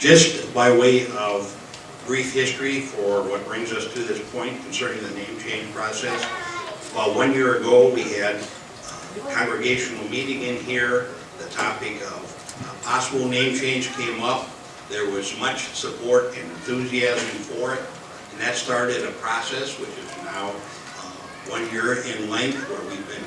Just by way of brief history for what brings us to this point concerning the name change process. About 1 year ago, we had a congregational meeting in here. The topic of possible name change came up. There was much support and enthusiasm for it, and that started a process which is now 1 year in length, where we've been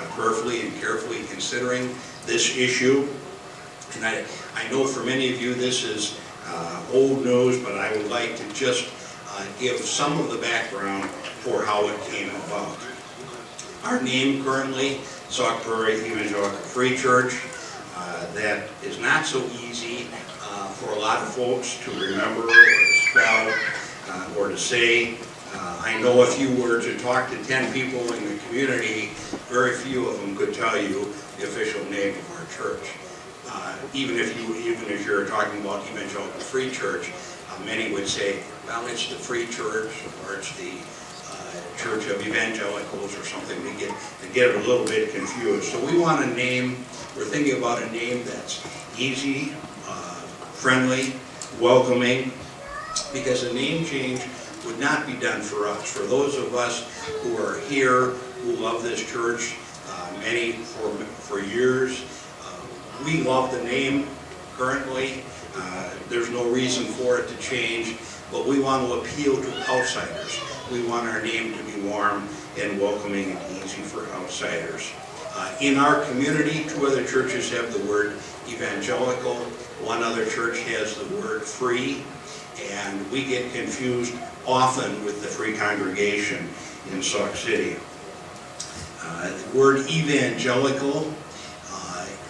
prayerfully and carefully considering this issue. And I know for many of you this is old news, but I would like to just give some of the background for how it came about. Our name currently, Sauk Prairie Evangelical Free Church, that is not so easy for a lot of folks to remember or to spell or to say. I know if you were to talk to 10 people in the community, very few of them could tell you the official name of our church. Even if you're talking about Evangelical Free Church, many would say, well, it's the Free Church, or it's the Church of Evangelicals, or something. They get a little bit confused. So we want a name. We're thinking about a name that's easy, friendly, welcoming, because a name change would not be done for us. For those of us who are here, who love this church, many for years, we love the name currently. There's no reason for it to change, but we want to appeal to outsiders. We want our name to be warm and welcoming and easy for outsiders. In our community, 2 other churches have the word evangelical. 1 other church has the word free, and we get confused often with the Free Congregation in Sauk City. The word evangelical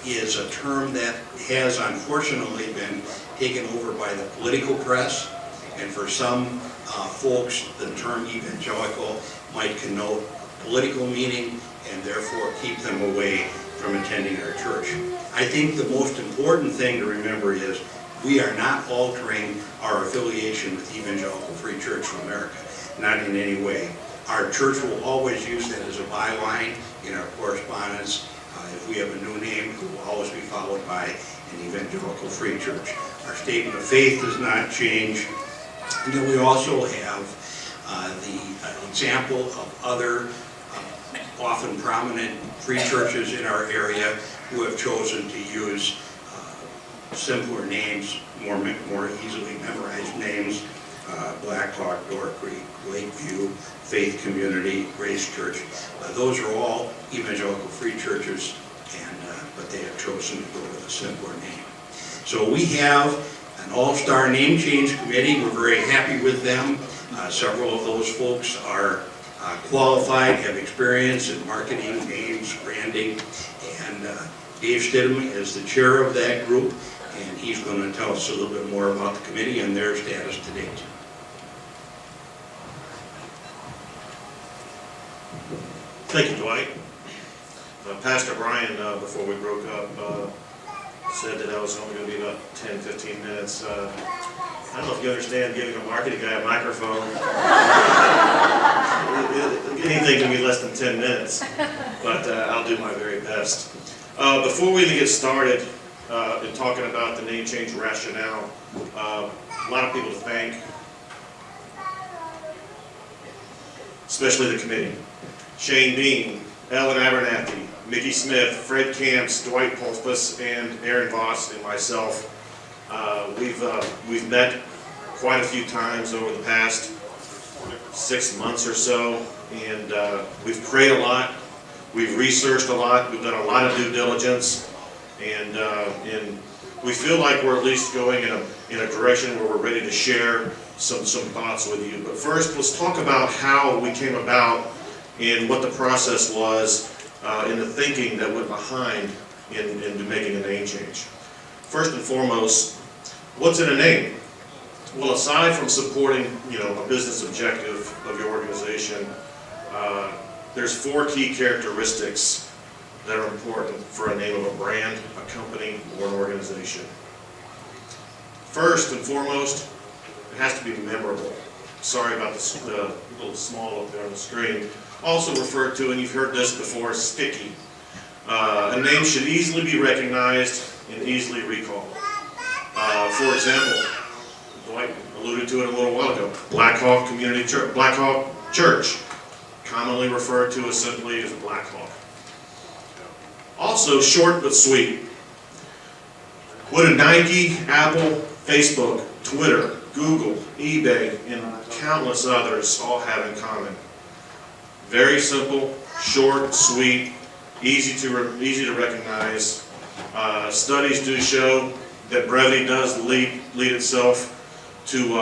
is a term that has unfortunately been taken over by the political press, and for some folks the term evangelical might connote political meaning and therefore keep them away from attending our church. I think the most important thing to remember is we are not altering our affiliation with Evangelical Free Church of America, not in any way. Our church will always use that as a byline in our correspondence. If we have a new name, it will always be followed by an Evangelical Free Church. Our statement of faith does not change. And then we also have the example of other often prominent free churches in our area who have chosen to use simpler names, more easily memorized names. Black Hawk, Door Creek, Lakeview, Faith Community, Grace Church. Those are all Evangelical Free Churches, but they have chosen to go with a simpler name. So we have an all-star name change committee. We're very happy with them. Several of those folks are qualified, have experience in marketing, names, branding, and Dave Stidham is the chair of that group, and he's going to tell us a little bit more about the committee and their status to date. Thank you, Dwight. Pastor Brian, before we broke up, said that I was only going to be about 10-15 minutes. I don't know if you understand giving a marketing guy a microphone. Anything can be less than 10 minutes, but I'll do my very best. Before we even get started in talking about the name change rationale, a lot of people to thank, especially the committee. Shane Bean, Ellen Abernathy, Mickey Smith, Fred Camps, Dwight Pulpus, and Aaron Voss and myself. We've met quite a few times over the past 6 months or so, and we've prayed a lot, we've researched a lot, we've done a lot of due diligence, and we feel like we're at least going in a direction where we're ready to share some thoughts with you. But first, let's talk about how we came about and what the process was in the thinking that went behind in making a name change. First and foremost, what's in a name? Well, aside from supporting, a business objective of your organization, there's 4 key characteristics that are important for a name of a brand, a company, or an organization. First and foremost, it has to be memorable. Sorry about the little small up there on the screen. Also referred to, and you've heard this before, sticky. A name should easily be recognized and easily recalled. For example, Dwight alluded to it a little while ago, Black Hawk Community Church, Black Hawk Church, commonly referred to as simply as Black Hawk. Also, short but sweet. What do Nike, Apple, Facebook, Twitter, Google, eBay, and countless others all have in common? Very simple, short, sweet, easy to recognize. Studies do show that brevity does lead itself to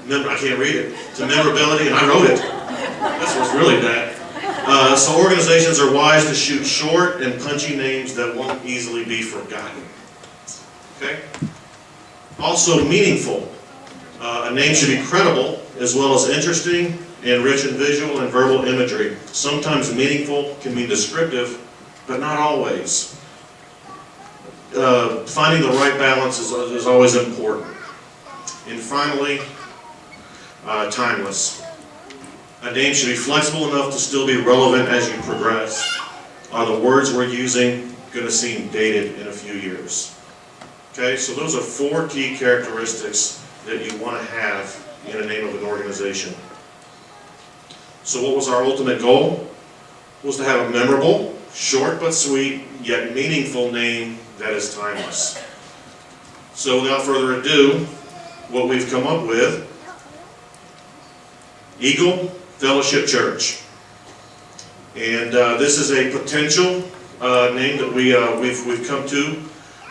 I can't read it, to memorability, and I wrote it. That's what's really bad. So organizations are wise to shoot short and punchy names that won't easily be forgotten. Okay? Also meaningful. A name should be credible as well as interesting and rich in visual and verbal imagery. Sometimes meaningful can be descriptive, but not always. Finding the right balance is always important. And finally, timeless. A name should be flexible enough to still be relevant as you progress. Are the words we're using going to seem dated in a few years? Okay, so those are 4 key characteristics that you want to have in a name of an organization. So what was our ultimate goal? Was to have a memorable, short but sweet, yet meaningful name that is timeless. So without further ado, what we've come up with, Eagle Fellowship Church. And this is a potential name that we've come to,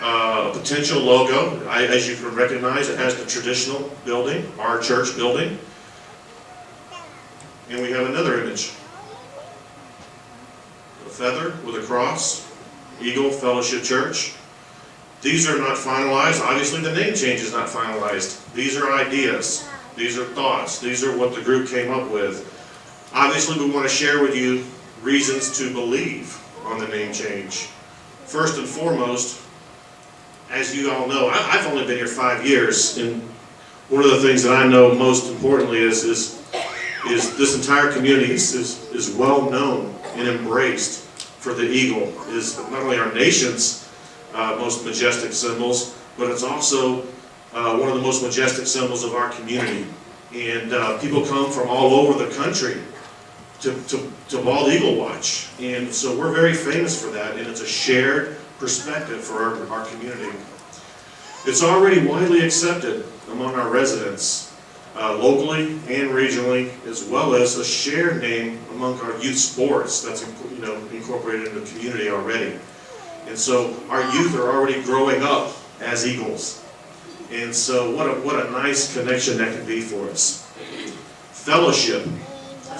a potential logo. As you can recognize, it has the traditional building, our church building. And we have another image. A feather with a cross, Eagle Fellowship Church. These are not finalized. Obviously the name change is not finalized. These are ideas. These are thoughts. These are what the group came up with. Obviously we want to share with you reasons to believe on the name change. First and foremost, as you all know, I've only been here 5 years, and one of the things that I know most importantly is this entire community is well known and embraced for the eagle. It is not only our nation's most majestic symbols, but it's also one of the most majestic symbols of our community. And people come from all over the country to Bald Eagle Watch. And so we're very famous for that, and it's a shared perspective for our community. It's already widely accepted among our residents, locally and regionally, as well as a shared name among our youth sports that's incorporated in the community already. And so our youth are already growing up as Eagles. And so what a nice connection that can be for us. Fellowship.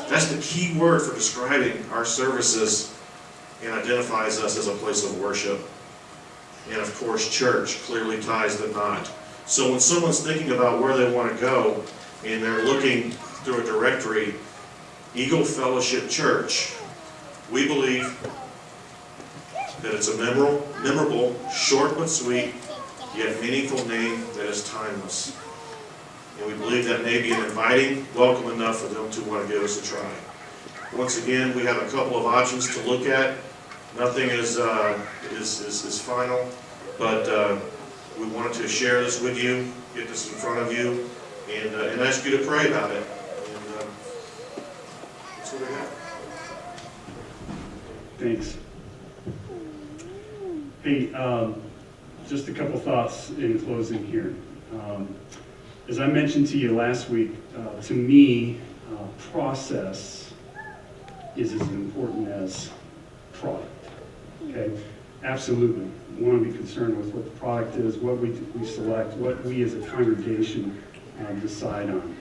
That's the key word for describing our services and identifies us as a place of worship. And of course, church clearly ties the knot. So when someone's thinking about where they want to go and they're looking through a directory, Eagle Fellowship Church, we believe that it's a memorable, short but sweet, yet meaningful name that is timeless. And we believe that may be an inviting, welcome enough for them to want to give us a try. Once again, we have a couple of options to look at. Nothing is final, but we wanted to share this with you, get this in front of you, and ask you to pray about it. And that's what I got. Thanks. Hey, just a couple thoughts in closing here. As I mentioned to you last week, to me, process is as important as product. Okay, absolutely. We want to be concerned with what the product is, what we select, what we as a congregation decide on.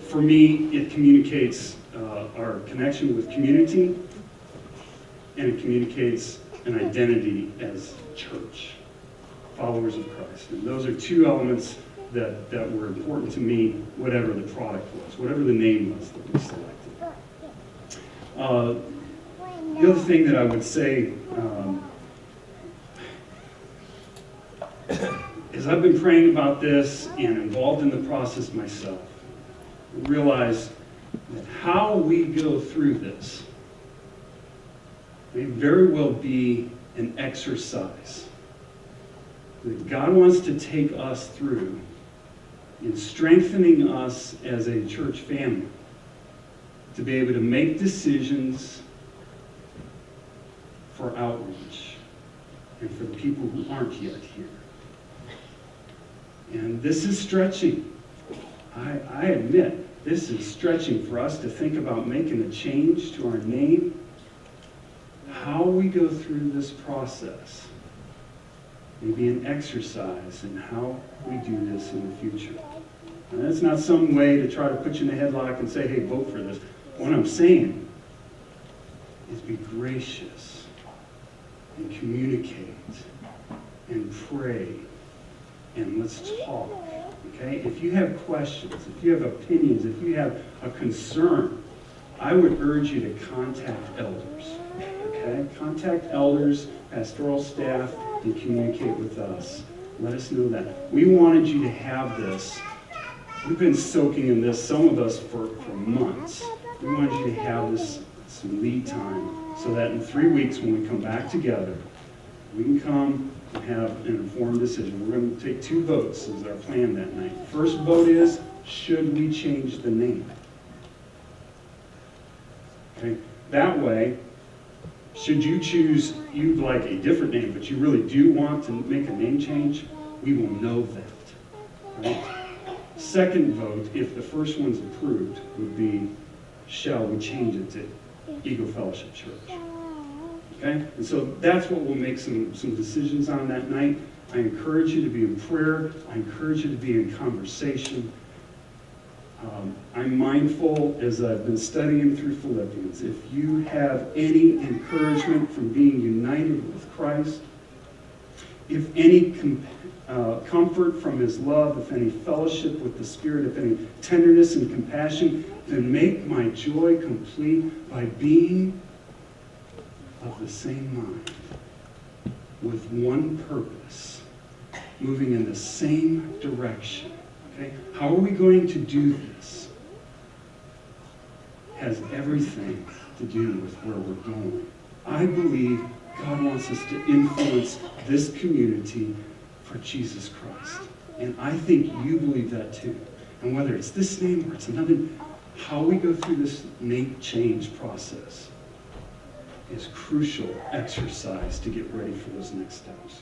For me, it communicates our connection with community, and it communicates an identity as church, followers of Christ. And those are 2 elements that were important to me, whatever the product was, whatever the name was that we selected. The other thing that I would say is I've been praying about this and involved in the process myself. I realize that how we go through this may very well be an exercise that God wants to take us through in strengthening us as a church family to be able to make decisions for outreach and for the people who aren't yet here. And this is stretching. I admit, this is stretching for us to think about making a change to our name. How we go through this process may be an exercise in how we do this in the future. And that's not some way to try to put you in a headlock and say, hey, vote for this. What I'm saying is be gracious and communicate and pray and let's talk. Okay? If you have questions, if you have opinions, if you have a concern, I would urge you to contact elders. Okay? Contact elders, pastoral staff, and communicate with us. Let us know that. We wanted you to have this. We've been soaking in this, some of us, for months. We wanted you to have this some lead time so that in 3 weeks when we come back together, we can come and have an informed decision. We're going to take 2 votes as our plan that night. First vote is, should we change the name? Okay? That way, should you choose, you'd like a different name, but you really do want to make a name change, we will know that. Right? Second vote, if the first one's approved, would be, shall we change it to Eagle Fellowship Church? Okay? And so that's what we'll make some decisions on that night. I encourage you to be in prayer. I encourage you to be in conversation. I'm mindful, as I've been studying through Philippians, if you have any encouragement from being united with Christ, if any comfort from his love, if any fellowship with the Spirit, if any tenderness and compassion, then make my joy complete by being of the same mind, with one purpose, moving in the same direction. Okay? How are we going to do this? Has everything to do with where we're going. I believe God wants us to influence this community for Jesus Christ. And I think you believe that too. And whether it's this name or it's another, how we go through this name change process is crucial exercise to get ready for those next steps.